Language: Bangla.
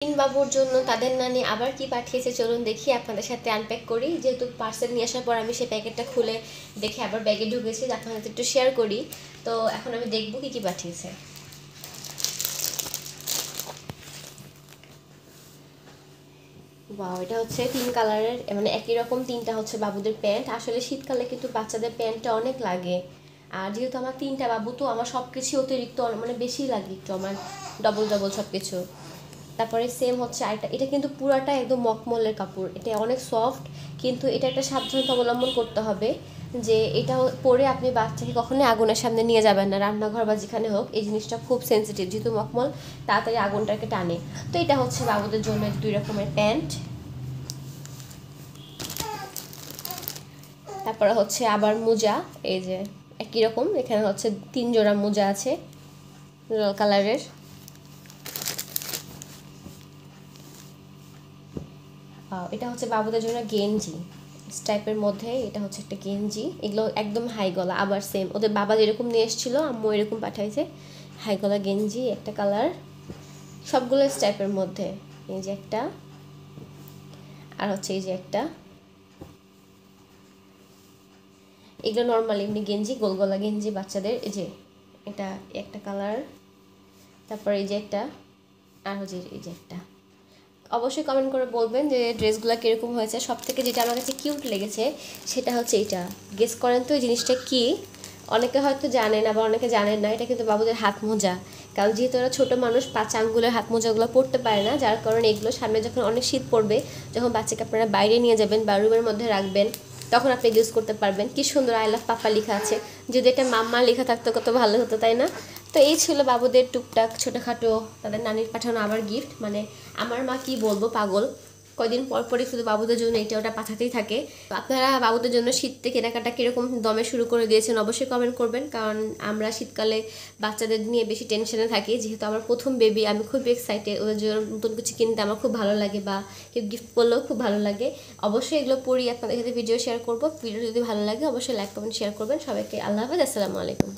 তিন বাবুর জন্য তাদের নানি আবার কি পাঠিয়েছে চলুন দেখি, আপনাদের সাথে আনপ্যাক করি। যেহেতু পার্সেল নিয়ে আসার পর আমি সেই প্যাকেটটা খুলে দেখে আবার ব্যাগে ঢুকেছি, আপনাদের সাথে একটু শেয়ার করি। তো এখন আমি দেখবো কি কি পাঠিয়েছে। বাহ, এটা হচ্ছে 3 কালারের, মানে একই রকম 3টা হচ্ছে বাবুদের প্যান্ট। আসলে শীতকালে কিন্তু বাচ্চাদের প্যান্টটা অনেক লাগে, আর যেহেতু আমার 3টা বাবু তো আমার সব কিছু অতিরিক্ত মানে বেশি লাগে একটু, আমার ডবল ডবল সব কিছু। তারপরে সেম হচ্ছে আরেকটা, এটা কিন্তু পুরাটা একদম মখমলের কাপড়, এটা অনেক সফট, কিন্তু এটা একটা সাবধানতা অবলম্বন করতে হবে যে এটা পরে আপনি বাচ্চাকে কখনোই আগুনের সামনে নিয়ে যাবেন না, রান্নাঘর বা যেখানে হোক। এই জিনিসটা খুব সেন্সিটিভ, যেহেতু মখমল তাড়াতাড়ি আগুনটাকে টানে। তো এটা হচ্ছে বাবুদের জন্য 2 রকমের প্যান্ট। তারপরে হচ্ছে আবার মোজা, এই যে একই রকম, এখানে হচ্ছে 3 জোড়া মোজা আছে লাল কালারের। এটা হচ্ছে বাবুদের জন্য গেঞ্জি টাইপের মধ্যে, এটা হচ্ছে একটা গেঞ্জি, এগুলো একদম হাই গলা, আবার সেম ওদের বাবা যেরকম নিয়ে এসেছিল আম্মু এরকম পাঠাইছে, হাই গলা গেঞ্জি একটা কালার, সবগুলো টাইপের মধ্যে। এই যে একটা, আর হচ্ছে এই যে একটা, এগুলো নর্মাল এমনি গেঞ্জি, গোল গলা গেঞ্জি বাচ্চাদের। এই যে এটা একটা কালার, তারপর এই যে একটা, আর হচ্ছে এই যে একটা। অবশ্যই কমেন্ট করে বলবেন যে ড্রেসগুলো কীরকম হয়েছে। সব থেকে যেটা আমার কাছে কিউট লেগেছে সেটা হচ্ছে এটা, গেস করেন তো এই জিনিসটা কি? অনেকে হয়তো জানেন, আবার অনেকে জানেন না। এটা কিন্তু বাবুদের হাত মোজা, কারণ যেহেতু ওরা ছোটো মানুষ, 5 আঙ্গুলের হাত মোজাগুলো পরতে পারে না, যার কারণে এগুলো সামনে যখন অনেক শীত পড়বে, যখন বাচ্চাকে আপনারা বাইরে নিয়ে যাবেন বা রুমের মধ্যে রাখবেন, তখন আপনি ইউজ করতে পারবেন। কি সুন্দর আই লাভ পাপা লেখা আছে, যদি এটা মাম্মা লেখা থাকতো কত ভালো হতো, তাই না? তো এই ছিল বাবুদের টুকটাক ছোটোখাটো তাদের নানির পাঠানো আবার গিফট। মানে আমার মা কি বলবো, পাগল, কয়দিন পর পরই শুধু বাবুদের জন্য এটা ওটা পাঠাতেই থাকে। আপনারা বাবুদের জন্য শীতে কেনাকাটা কীরকম দমে শুরু করে দিয়েছেন অবশ্যই কমেন্ট করবেন, কারণ আমরা শীতকালে বাচ্চাদের নিয়ে বেশি টেনশনে থাকি। যেহেতু আমার প্রথম বেবি, আমি খুব এক্সাইটেড, ওদের জন্য নতুন কিছু কিনতে আমার খুব ভালো লাগে, বা কেউ গিফট করলেও খুব ভালো লাগে। অবশ্যই এগুলো পড়ি আপনাদের সাথে ভিডিও শেয়ার করবো। ভিডিও যদি ভালো লাগে অবশ্যই লাইক কমেন্ট শেয়ার করবেন। সবাইকে আল্লাহ হাফেজ, আসসালামু আলাইকুম।